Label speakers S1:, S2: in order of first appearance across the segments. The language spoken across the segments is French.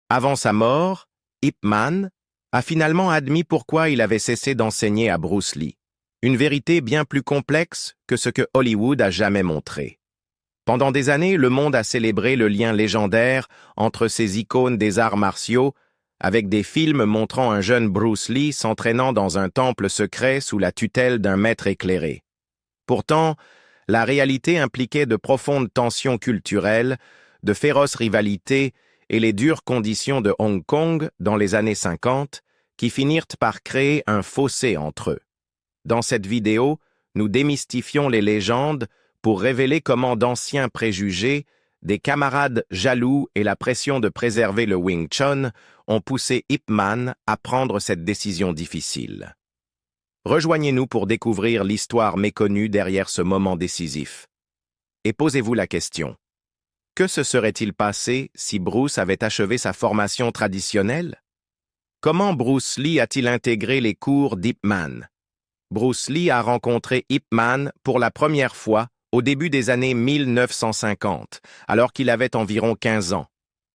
S1: Avant sa mort, Ip Man a finalement admis pourquoi il avait cessé d'enseigner à Bruce Lee. Une vérité bien plus complexe que ce que Hollywood a jamais montré. Pendant des années, le monde a célébré le lien légendaire entre ces icônes des arts martiaux, avec des films montrant un jeune Bruce Lee s'entraînant dans un temple secret sous la tutelle d'un maître éclairé. Pourtant, la réalité impliquait de profondes tensions culturelles, de féroces rivalités et les dures conditions de Hong Kong dans les années 50 qui finirent par créer un fossé entre eux. Dans cette vidéo, nous démystifions les légendes pour révéler comment d'anciens préjugés, des camarades jaloux et la pression de préserver le Wing Chun ont poussé Ip Man à prendre cette décision difficile. Rejoignez-nous pour découvrir l'histoire méconnue derrière ce moment décisif. Et posez-vous la question. Que se serait-il passé si Bruce avait achevé sa formation traditionnelle? Comment Bruce Lee a-t-il intégré les cours d'Ip Man? Bruce Lee a rencontré Ip Man pour la première fois au début des années 1950, alors qu'il avait environ 15 ans.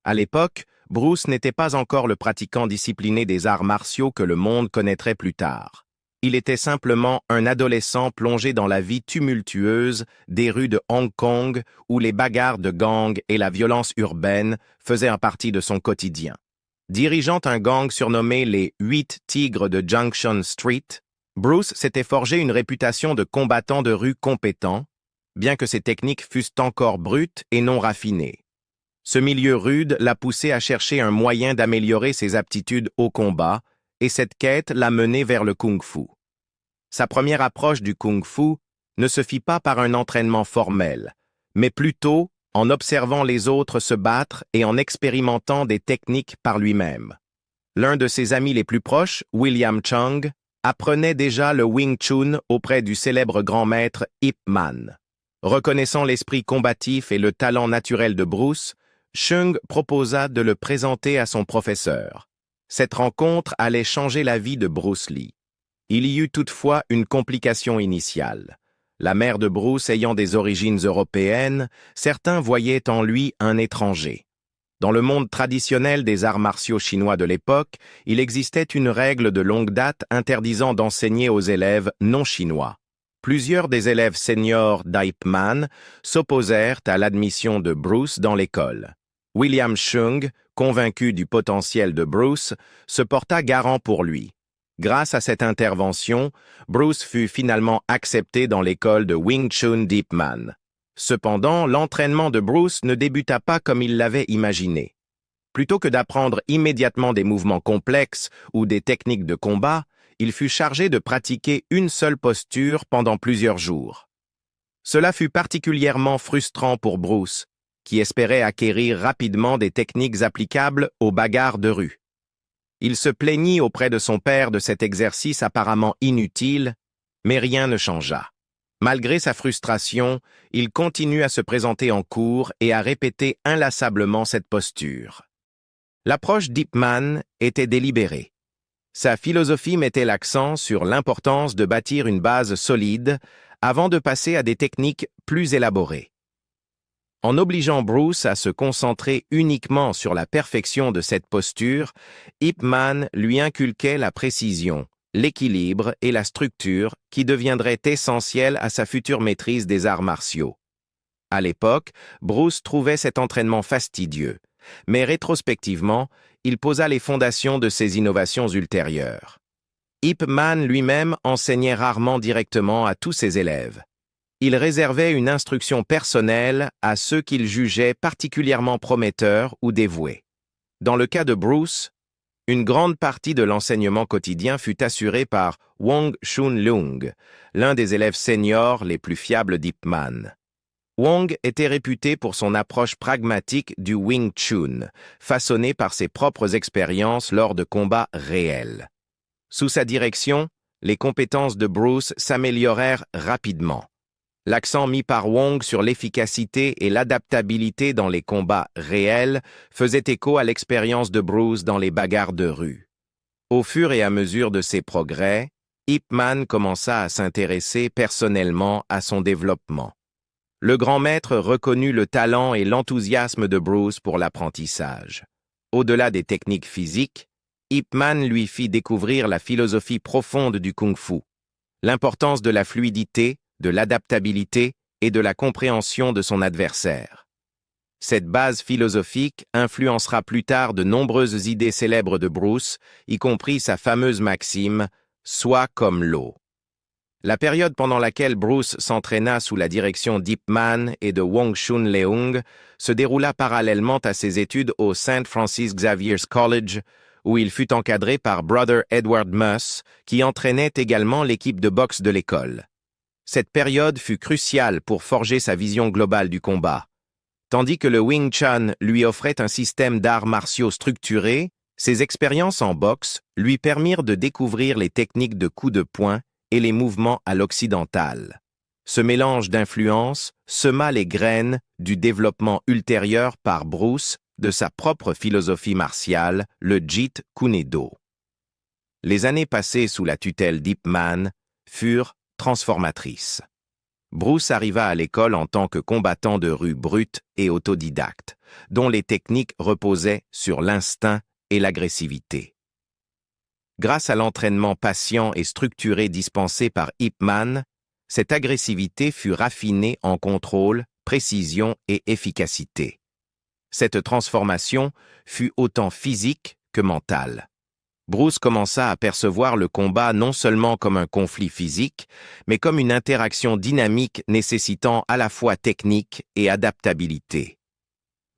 S1: À l'époque, Bruce n'était pas encore le pratiquant discipliné des arts martiaux que le monde connaîtrait plus tard. Il était simplement un adolescent plongé dans la vie tumultueuse des rues de Hong Kong où les bagarres de gangs et la violence urbaine faisaient en partie de son quotidien. Dirigeant un gang surnommé les 8 Tigres de Junction Street, Bruce s'était forgé une réputation de combattant de rue compétent, bien que ses techniques fussent encore brutes et non raffinées. Ce milieu rude l'a poussé à chercher un moyen d'améliorer ses aptitudes au combat, et cette quête l'a mené vers le kung-fu. Sa première approche du kung-fu ne se fit pas par un entraînement formel, mais plutôt en observant les autres se battre et en expérimentant des techniques par lui-même. L'un de ses amis les plus proches, William Chung, apprenait déjà le Wing Chun auprès du célèbre grand maître Ip Man. Reconnaissant l'esprit combatif et le talent naturel de Bruce, Chung proposa de le présenter à son professeur. Cette rencontre allait changer la vie de Bruce Lee. Il y eut toutefois une complication initiale. La mère de Bruce ayant des origines européennes, certains voyaient en lui un étranger. Dans le monde traditionnel des arts martiaux chinois de l'époque, il existait une règle de longue date interdisant d'enseigner aux élèves non chinois. Plusieurs des élèves seniors d'Ip Man s'opposèrent à l'admission de Bruce dans l'école. William Chung, convaincu du potentiel de Bruce, se porta garant pour lui. Grâce à cette intervention, Bruce fut finalement accepté dans l'école de Wing Chun d'Ip Man. Cependant, l'entraînement de Bruce ne débuta pas comme il l'avait imaginé. Plutôt que d'apprendre immédiatement des mouvements complexes ou des techniques de combat, il fut chargé de pratiquer une seule posture pendant plusieurs jours. Cela fut particulièrement frustrant pour Bruce, qui espérait acquérir rapidement des techniques applicables aux bagarres de rue. Il se plaignit auprès de son père de cet exercice apparemment inutile, mais rien ne changea. Malgré sa frustration, il continue à se présenter en cours et à répéter inlassablement cette posture. L'approche d'Ip Man était délibérée. Sa philosophie mettait l'accent sur l'importance de bâtir une base solide avant de passer à des techniques plus élaborées. En obligeant Bruce à se concentrer uniquement sur la perfection de cette posture, Ip Man lui inculquait la précision, l'équilibre et la structure qui deviendraient essentiels à sa future maîtrise des arts martiaux. À l'époque, Bruce trouvait cet entraînement fastidieux, mais rétrospectivement, il posa les fondations de ses innovations ultérieures. Ip Man lui-même enseignait rarement directement à tous ses élèves. Il réservait une instruction personnelle à ceux qu'il jugeait particulièrement prometteurs ou dévoués. Dans le cas de Bruce, une grande partie de l'enseignement quotidien fut assurée par Wong Chun Leung, l'un des élèves seniors les plus fiables d'Ip Man. Wong était réputé pour son approche pragmatique du Wing Chun, façonnée par ses propres expériences lors de combats réels. Sous sa direction, les compétences de Bruce s'améliorèrent rapidement. L'accent mis par Wong sur l'efficacité et l'adaptabilité dans les combats réels faisait écho à l'expérience de Bruce dans les bagarres de rue. Au fur et à mesure de ses progrès, Ip Man commença à s'intéresser personnellement à son développement. Le grand maître reconnut le talent et l'enthousiasme de Bruce pour l'apprentissage. Au-delà des techniques physiques, Ip Man lui fit découvrir la philosophie profonde du kung-fu, l'importance de la fluidité, de l'adaptabilité et de la compréhension de son adversaire. Cette base philosophique influencera plus tard de nombreuses idées célèbres de Bruce, y compris sa fameuse maxime « Sois comme l'eau ». La période pendant laquelle Bruce s'entraîna sous la direction d'Ip Man et de Wong Chun Leung se déroula parallèlement à ses études au St. Francis Xavier's College, où il fut encadré par Brother Edward Muss, qui entraînait également l'équipe de boxe de l'école. Cette période fut cruciale pour forger sa vision globale du combat. Tandis que le Wing Chun lui offrait un système d'arts martiaux structuré, ses expériences en boxe lui permirent de découvrir les techniques de coups de poing et les mouvements à l'occidental. Ce mélange d'influences sema les graines du développement ultérieur par Bruce de sa propre philosophie martiale, le Jeet Kune Do. Les années passées sous la tutelle d'Ip Man furent transformatrices. Bruce arriva à l'école en tant que combattant de rue brut et autodidacte, dont les techniques reposaient sur l'instinct et l'agressivité. Grâce à l'entraînement patient et structuré dispensé par Ip Man, cette agressivité fut raffinée en contrôle, précision et efficacité. Cette transformation fut autant physique que mentale. Bruce commença à percevoir le combat non seulement comme un conflit physique, mais comme une interaction dynamique nécessitant à la fois technique et adaptabilité.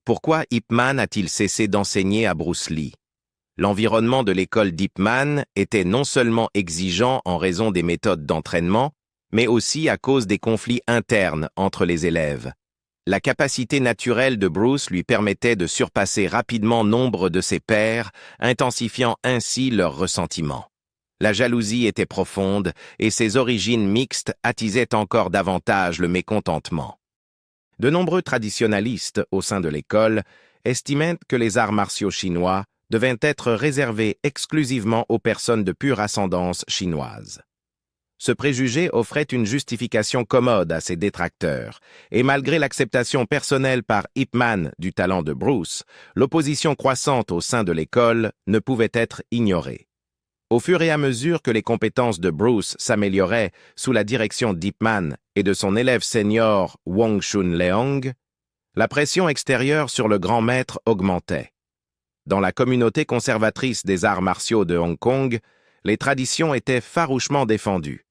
S1: Pourquoi Ip Man a-t-il cessé d'enseigner à Bruce Lee? L'environnement de l'école d'Ip Man était non seulement exigeant en raison des méthodes d'entraînement, mais aussi à cause des conflits internes entre les élèves. La capacité naturelle de Bruce lui permettait de surpasser rapidement nombre de ses pairs, intensifiant ainsi leurs ressentiments. La jalousie était profonde et ses origines mixtes attisaient encore davantage le mécontentement. De nombreux traditionalistes au sein de l'école estimaient que les arts martiaux chinois devaient être réservés exclusivement aux personnes de pure ascendance chinoise. Ce préjugé offrait une justification commode à ses détracteurs, et malgré l'acceptation personnelle par Ip Man du talent de Bruce, l'opposition croissante au sein de l'école ne pouvait être ignorée. Au fur et à mesure que les compétences de Bruce s'amélioraient sous la direction d'Ip Man et de son élève senior Wong Chun Leung, la pression extérieure sur le grand maître augmentait. Dans la communauté conservatrice des arts martiaux de Hong Kong, les traditions étaient farouchement défendues.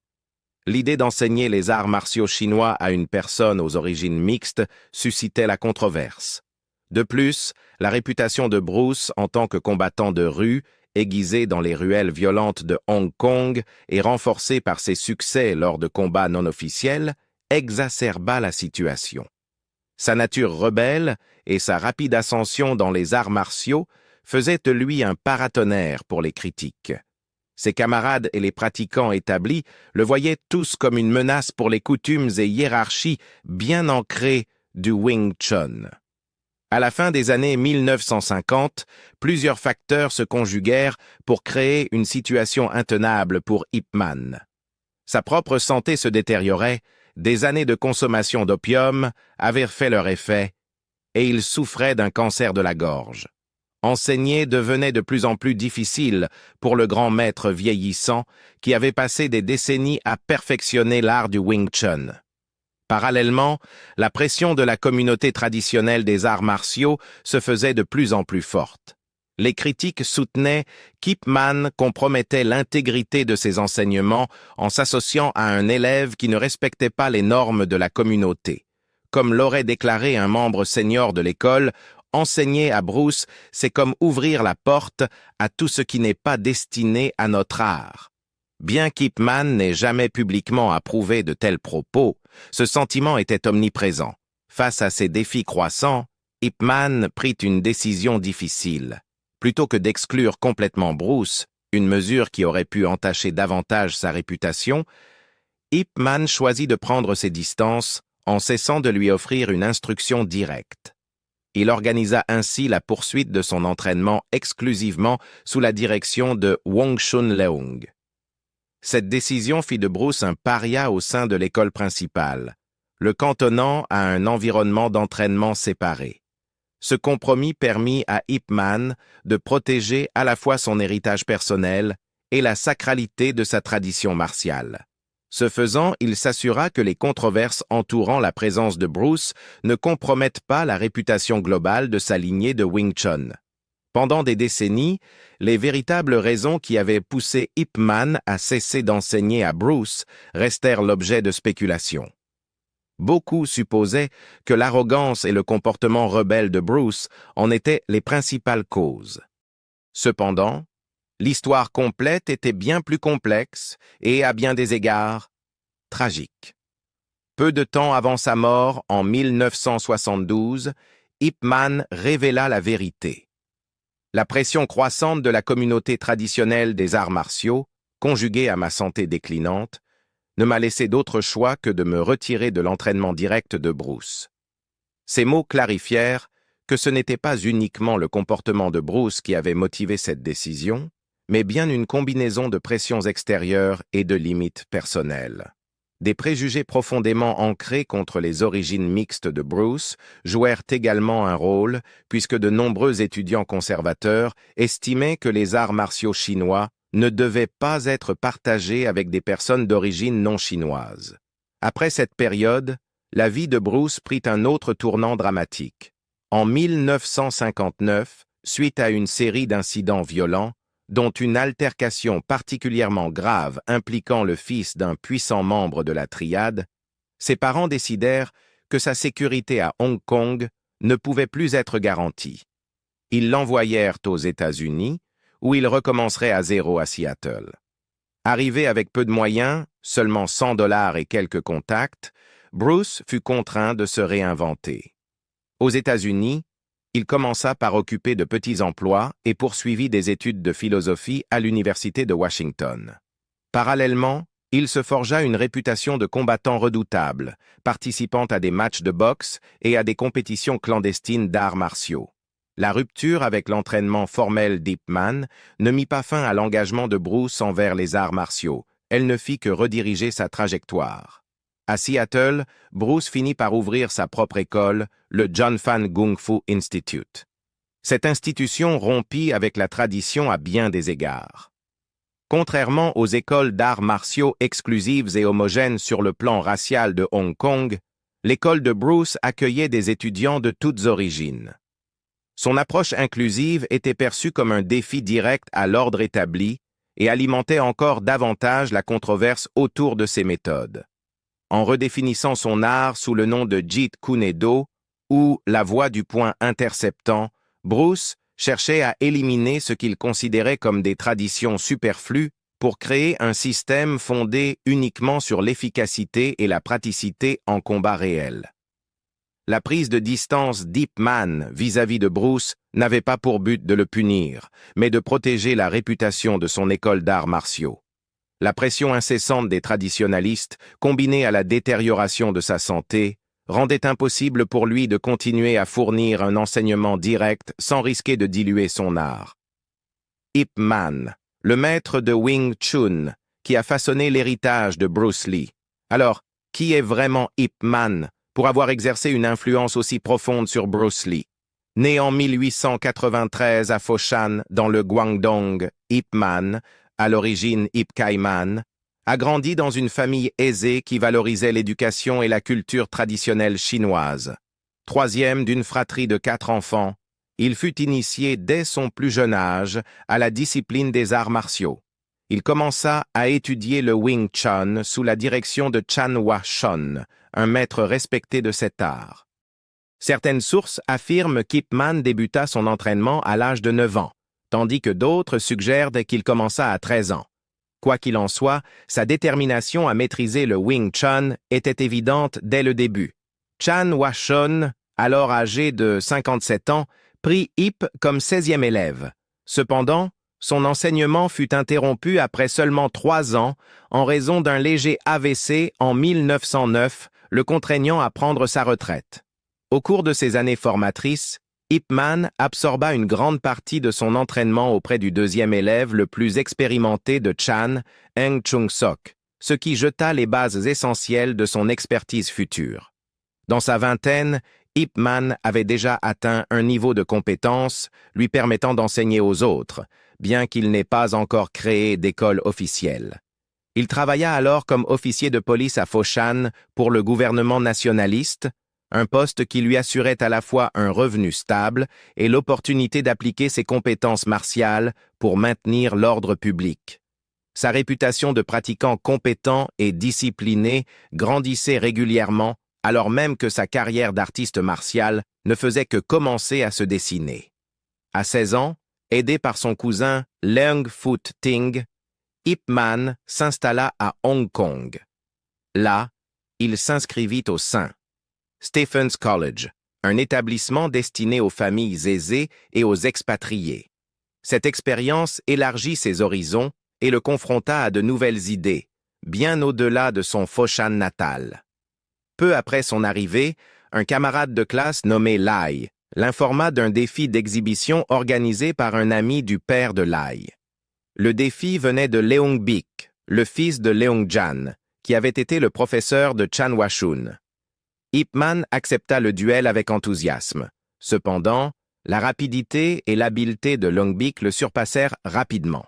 S1: L'idée d'enseigner les arts martiaux chinois à une personne aux origines mixtes suscitait la controverse. De plus, la réputation de Bruce en tant que combattant de rue, aiguisé dans les ruelles violentes de Hong Kong et renforcé par ses succès lors de combats non officiels, exacerba la situation. Sa nature rebelle et sa rapide ascension dans les arts martiaux faisaient de lui un paratonnerre pour les critiques. Ses camarades et les pratiquants établis le voyaient tous comme une menace pour les coutumes et hiérarchies bien ancrées du Wing Chun. À la fin des années 1950, plusieurs facteurs se conjuguèrent pour créer une situation intenable pour Ip Man. Sa propre santé se détériorait, des années de consommation d'opium avaient fait leur effet, et il souffrait d'un cancer de la gorge. Enseigner devenait de plus en plus difficile pour le grand maître vieillissant qui avait passé des décennies à perfectionner l'art du Wing Chun. Parallèlement, la pression de la communauté traditionnelle des arts martiaux se faisait de plus en plus forte. Les critiques soutenaient qu'Ip Man compromettait l'intégrité de ses enseignements en s'associant à un élève qui ne respectait pas les normes de la communauté. Comme l'aurait déclaré un membre senior de l'école, enseigner à Bruce, c'est comme ouvrir la porte à tout ce qui n'est pas destiné à notre art. Bien qu'Ip Man n'ait jamais publiquement approuvé de tels propos, ce sentiment était omniprésent. Face à ces défis croissants, Ip Man prit une décision difficile. Plutôt que d'exclure complètement Bruce, une mesure qui aurait pu entacher davantage sa réputation, Ip Man choisit de prendre ses distances en cessant de lui offrir une instruction directe. Il organisa ainsi la poursuite de son entraînement exclusivement sous la direction de Wong Chun Leung. Cette décision fit de Bruce un paria au sein de l'école principale, le cantonnant à un environnement d'entraînement séparé. Ce compromis permit à Ip Man de protéger à la fois son héritage personnel et la sacralité de sa tradition martiale. Ce faisant, il s'assura que les controverses entourant la présence de Bruce ne compromettent pas la réputation globale de sa lignée de Wing Chun. Pendant des décennies, les véritables raisons qui avaient poussé Ip Man à cesser d'enseigner à Bruce restèrent l'objet de spéculations. Beaucoup supposaient que l'arrogance et le comportement rebelle de Bruce en étaient les principales causes. Cependant, l'histoire complète était bien plus complexe et, à bien des égards, tragique. Peu de temps avant sa mort, en 1972, Ip Man révéla la vérité. La pression croissante de la communauté traditionnelle des arts martiaux, conjuguée à ma santé déclinante, ne m'a laissé d'autre choix que de me retirer de l'entraînement direct de Bruce. Ces mots clarifièrent que ce n'était pas uniquement le comportement de Bruce qui avait motivé cette décision, mais bien une combinaison de pressions extérieures et de limites personnelles. Des préjugés profondément ancrés contre les origines mixtes de Bruce jouèrent également un rôle, puisque de nombreux étudiants conservateurs estimaient que les arts martiaux chinois ne devaient pas être partagés avec des personnes d'origine non chinoise. Après cette période, la vie de Bruce prit un autre tournant dramatique. En 1959, suite à une série d'incidents violents, dont une altercation particulièrement grave impliquant le fils d'un puissant membre de la triade, ses parents décidèrent que sa sécurité à Hong Kong ne pouvait plus être garantie. Ils l'envoyèrent aux États-Unis, où il recommencerait à zéro à Seattle. Arrivé avec peu de moyens, seulement $100 et quelques contacts, Bruce fut contraint de se réinventer. Aux États-Unis, il commença par occuper de petits emplois et poursuivit des études de philosophie à l'Université de Washington. Parallèlement, il se forgea une réputation de combattant redoutable, participant à des matchs de boxe et à des compétitions clandestines d'arts martiaux. La rupture avec l'entraînement formel d'Ip Man ne mit pas fin à l'engagement de Bruce envers les arts martiaux, elle ne fit que rediriger sa trajectoire. À Seattle, Bruce finit par ouvrir sa propre école, le John Fan Kung Fu Institute. Cette institution rompit avec la tradition à bien des égards. Contrairement aux écoles d'arts martiaux exclusives et homogènes sur le plan racial de Hong Kong, l'école de Bruce accueillait des étudiants de toutes origines. Son approche inclusive était perçue comme un défi direct à l'ordre établi et alimentait encore davantage la controverse autour de ses méthodes. En redéfinissant son art sous le nom de Jeet Kune Do, ou la voie du point interceptant, Bruce cherchait à éliminer ce qu'il considérait comme des traditions superflues pour créer un système fondé uniquement sur l'efficacité et la praticité en combat réel. La prise de distance d'Ip Man vis-à-vis de Bruce n'avait pas pour but de le punir, mais de protéger la réputation de son école d'arts martiaux. La pression incessante des traditionalistes, combinée à la détérioration de sa santé, rendait impossible pour lui de continuer à fournir un enseignement direct sans risquer de diluer son art. Ip Man, le maître de Wing Chun, qui a façonné l'héritage de Bruce Lee. Alors, qui est vraiment Ip Man pour avoir exercé une influence aussi profonde sur Bruce Lee? Né en 1893 à Foshan, dans le Guangdong, Ip Man, à l'origine Ip Kai Man, a grandi dans une famille aisée qui valorisait l'éducation et la culture traditionnelle chinoise. Troisième d'une fratrie de 4 enfants, il fut initié dès son plus jeune âge à la discipline des arts martiaux. Il commença à étudier le Wing Chun sous la direction de Chan Hua Shun, un maître respecté de cet art. Certaines sources affirment qu'Ip Man débuta son entraînement à l'âge de 9 ans, tandis que d'autres suggèrent qu'il commença à 13 ans. Quoi qu'il en soit, sa détermination à maîtriser le Wing Chun était évidente dès le début. Chan Hua Shun, alors âgé de 57 ans, prit Ip comme 16e élève. Cependant, son enseignement fut interrompu après seulement 3 ans en raison d'un léger AVC en 1909, le contraignant à prendre sa retraite. Au cours de ces années formatrices, Ip Man absorba une grande partie de son entraînement auprès du 2e élève le plus expérimenté de Chan, Eng Chung-sok, ce qui jeta les bases essentielles de son expertise future. Dans sa vingtaine, Ip Man avait déjà atteint un niveau de compétence lui permettant d'enseigner aux autres, bien qu'il n'ait pas encore créé d'école officielle. Il travailla alors comme officier de police à Foshan pour le gouvernement nationaliste, un poste qui lui assurait à la fois un revenu stable et l'opportunité d'appliquer ses compétences martiales pour maintenir l'ordre public. Sa réputation de pratiquant compétent et discipliné grandissait régulièrement, alors même que sa carrière d'artiste martial ne faisait que commencer à se dessiner. À 16 ans, aidé par son cousin Leung Foot Ting, Ip Man s'installa à Hong Kong. Là, il s'inscrivit au St. Stephen's College, un établissement destiné aux familles aisées et aux expatriés. Cette expérience élargit ses horizons et le confronta à de nouvelles idées, bien au-delà de son Foshan natal. Peu après son arrivée, un camarade de classe nommé Lai l'informa d'un défi d'exhibition organisé par un ami du père de Lai. Le défi venait de Leung Bik, le fils de Leung Jan, qui avait été le professeur de Chan Washun. Ip Man accepta le duel avec enthousiasme. Cependant, la rapidité et l'habileté de Leung Bik le surpassèrent rapidement.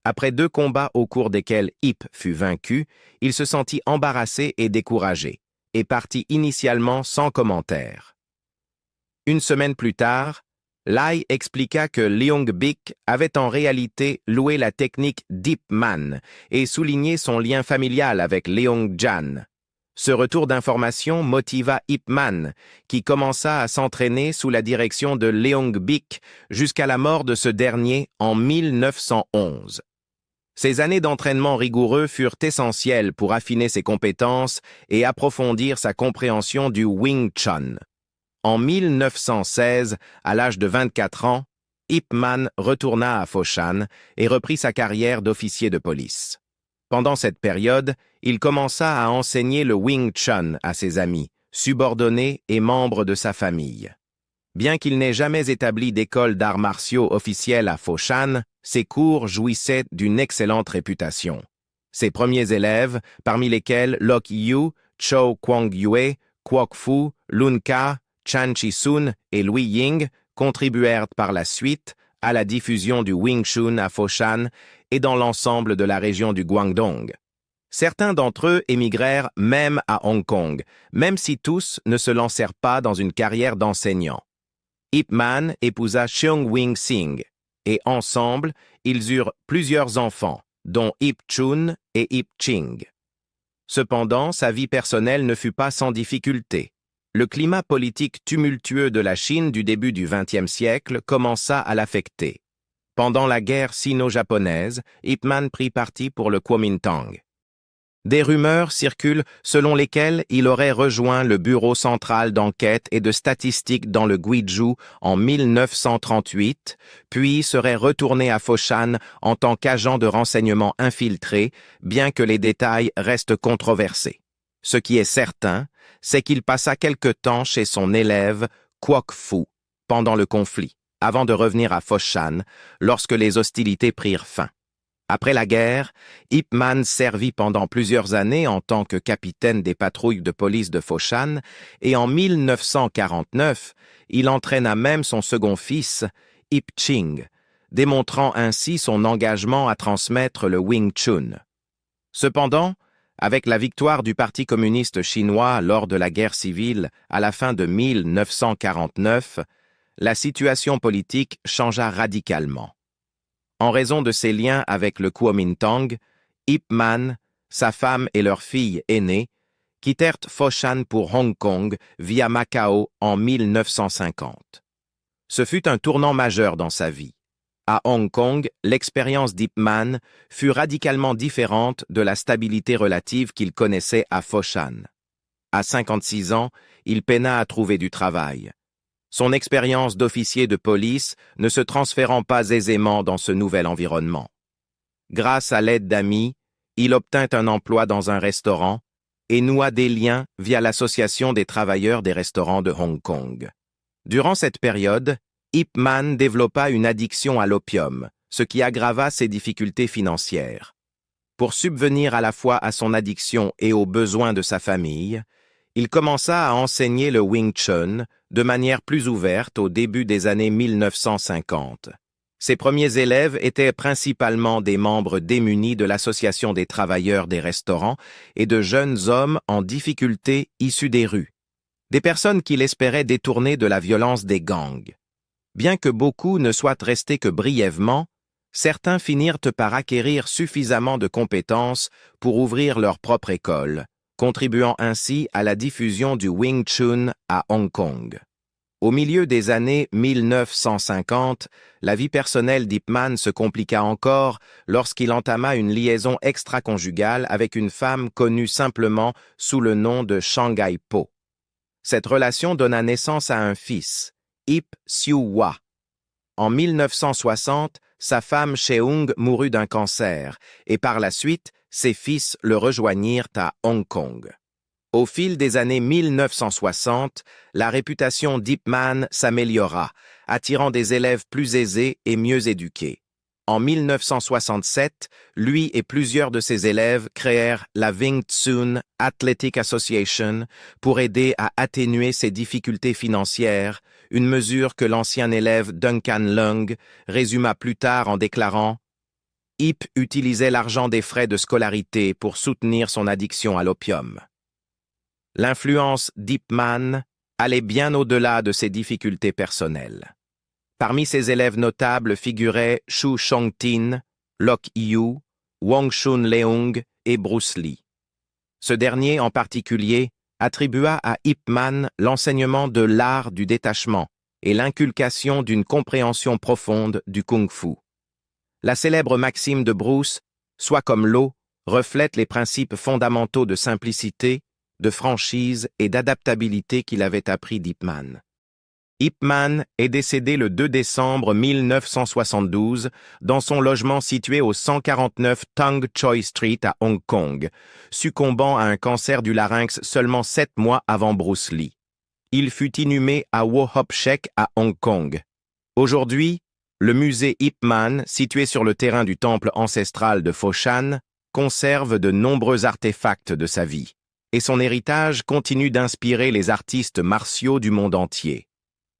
S1: Après 2 combats au cours desquels Ip fut vaincu, il se sentit embarrassé et découragé, et partit initialement sans commentaire. Une semaine plus tard, Lai expliqua que Leung Bik avait en réalité loué la technique d'Ip Man et souligné son lien familial avec Leung Jan. Ce retour d'information motiva Ip Man, qui commença à s'entraîner sous la direction de Leung Bik jusqu'à la mort de ce dernier en 1911. Ces années d'entraînement rigoureux furent essentielles pour affiner ses compétences et approfondir sa compréhension du Wing Chun. En 1916, à l'âge de 24 ans, Ip Man retourna à Foshan et reprit sa carrière d'officier de police. Pendant cette période, il commença à enseigner le Wing Chun à ses amis, subordonnés et membres de sa famille. Bien qu'il n'ait jamais établi d'école d'arts martiaux officielle à Foshan, ses cours jouissaient d'une excellente réputation. Ses premiers élèves, parmi lesquels Lok Yu, Chow Kwang Yue, Kwok Fu, Lun Ka, Chan Chi-sun et Lui Ying, contribuèrent par la suite à la diffusion du Wing Chun à Foshan et dans l'ensemble de la région du Guangdong. Certains d'entre eux émigrèrent même à Hong Kong, même si tous ne se lancèrent pas dans une carrière d'enseignant. Ip Man épousa Cheung Wing Sing, et ensemble, ils eurent plusieurs enfants, dont Ip Chun et Ip Ching. Cependant, sa vie personnelle ne fut pas sans difficulté. Le climat politique tumultueux de la Chine du début du XXe siècle commença à l'affecter. Pendant la guerre sino-japonaise, Ip Man prit parti pour le Kuomintang. Des rumeurs circulent selon lesquelles il aurait rejoint le Bureau central d'enquête et de statistique dans le Guizhou en 1938, puis serait retourné à Foshan en tant qu'agent de renseignement infiltré, bien que les détails restent controversés. Ce qui est certain, c'est qu'il passa quelque temps chez son élève Kwok Fu pendant le conflit, avant de revenir à Foshan lorsque les hostilités prirent fin. Après la guerre, Ip Man servit pendant plusieurs années en tant que capitaine des patrouilles de police de Foshan et en 1949, il entraîna même son second fils, Ip Ching, démontrant ainsi son engagement à transmettre le Wing Chun. Cependant, avec la victoire du Parti communiste chinois lors de la guerre civile à la fin de 1949, la situation politique changea radicalement. En raison de ses liens avec le Kuomintang, Ip Man, sa femme et leur fille aînée quittèrent Foshan pour Hong Kong via Macao en 1950. Ce fut un tournant majeur dans sa vie. À Hong Kong, l'expérience d'Ip Man fut radicalement différente de la stabilité relative qu'il connaissait à Foshan. À 56 ans, il peina à trouver du travail. Son expérience d'officier de police ne se transférant pas aisément dans ce nouvel environnement. Grâce à l'aide d'amis, il obtint un emploi dans un restaurant et noua des liens via l'Association des travailleurs des restaurants de Hong Kong. Durant cette période, Ip Man développa une addiction à l'opium, ce qui aggrava ses difficultés financières. Pour subvenir à la fois à son addiction et aux besoins de sa famille, Il commença à enseigner le Wing Chun de manière plus ouverte au début des années 1950. Ses premiers élèves étaient principalement des membres démunis de l'Association des travailleurs des restaurants et de jeunes hommes en difficulté issus des rues. Des personnes qu'il espérait détourner de la violence des gangs. Bien que beaucoup ne soient restés que brièvement, certains finirent par acquérir suffisamment de compétences pour ouvrir leur propre école, contribuant ainsi à la diffusion du Wing Chun à Hong Kong. Au milieu des années 1950, la vie personnelle d'Ip Man se compliqua encore lorsqu'il entama une liaison extra-conjugale avec une femme connue simplement sous le nom de Shanghai Po. Cette relation donna naissance à un fils, Ip Siu Hwa. En 1960, sa femme Cheung mourut d'un cancer et par la suite, ses fils le rejoignirent à Hong Kong. Au fil des années 1960, la réputation d'Ip Man s'améliora, attirant des élèves plus aisés et mieux éduqués. En 1967, lui et plusieurs de ses élèves créèrent la Wing Chun Athletic Association pour aider à atténuer ses difficultés financières, une mesure que l'ancien élève Duncan Leung résuma plus tard en déclarant « Ip utilisait l'argent des frais de scolarité pour soutenir son addiction à l'opium ». L'influence d'Ip Man allait bien au-delà de ses difficultés personnelles. Parmi ses élèves notables figuraient Shu Shongtin, Lok Yu, Wong Shun Leung et Bruce Lee. Ce dernier, en particulier, attribua à Ip Man l'enseignement de l'art du détachement et l'inculcation d'une compréhension profonde du kung-fu. La célèbre maxime de Bruce, « Sois comme l'eau », reflète les principes fondamentaux de simplicité, de franchise et d'adaptabilité qu'il avait appris d'Ip Man. Ip Man est décédé le 2 décembre 1972 dans son logement situé au 149 Tung Choi Street à Hong Kong, succombant à un cancer du larynx seulement 7 mois avant Bruce Lee. Il fut inhumé à Wo Hop Shek à Hong Kong. Aujourd'hui, le musée Ip Man, situé sur le terrain du temple ancestral de Foshan, conserve de nombreux artefacts de sa vie, et son héritage continue d'inspirer les artistes martiaux du monde entier.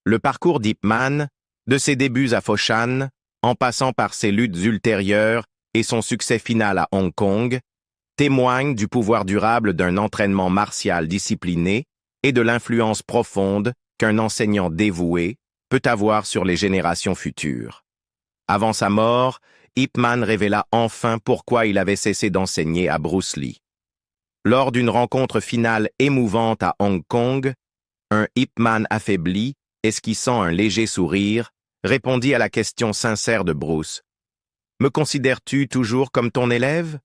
S1: Le parcours d'Ip Man, de ses débuts à Foshan, en passant par ses luttes ultérieures et son succès final à Hong Kong, témoigne du pouvoir durable d'un entraînement martial discipliné et de l'influence profonde qu'un enseignant dévoué peut avoir sur les générations futures. Avant sa mort, Ip Man révéla enfin pourquoi il avait cessé d'enseigner à Bruce Lee. Lors d'une rencontre finale émouvante à Hong Kong, un Ip Man affaibli, esquissant un léger sourire, répondit à la question sincère de Bruce. « Me considères-tu toujours comme ton élève ?»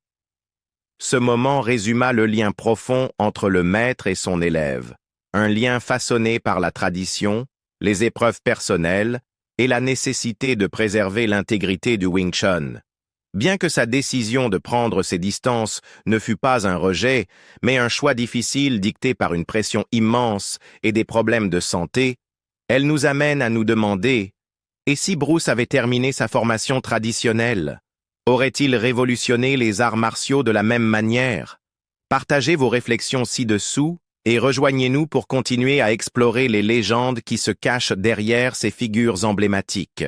S1: Ce moment résuma le lien profond entre le maître et son élève, un lien façonné par la tradition, les épreuves personnelles et la nécessité de préserver l'intégrité du Wing Chun. Bien que sa décision de prendre ses distances ne fût pas un rejet, mais un choix difficile dicté par une pression immense et des problèmes de santé, elle nous amène à nous demander « Et si Bruce avait terminé sa formation traditionnelle? Aurait-il révolutionné les arts martiaux de la même manière ?» Partagez vos réflexions ci-dessous et rejoignez-nous pour continuer à explorer les légendes qui se cachent derrière ces figures emblématiques.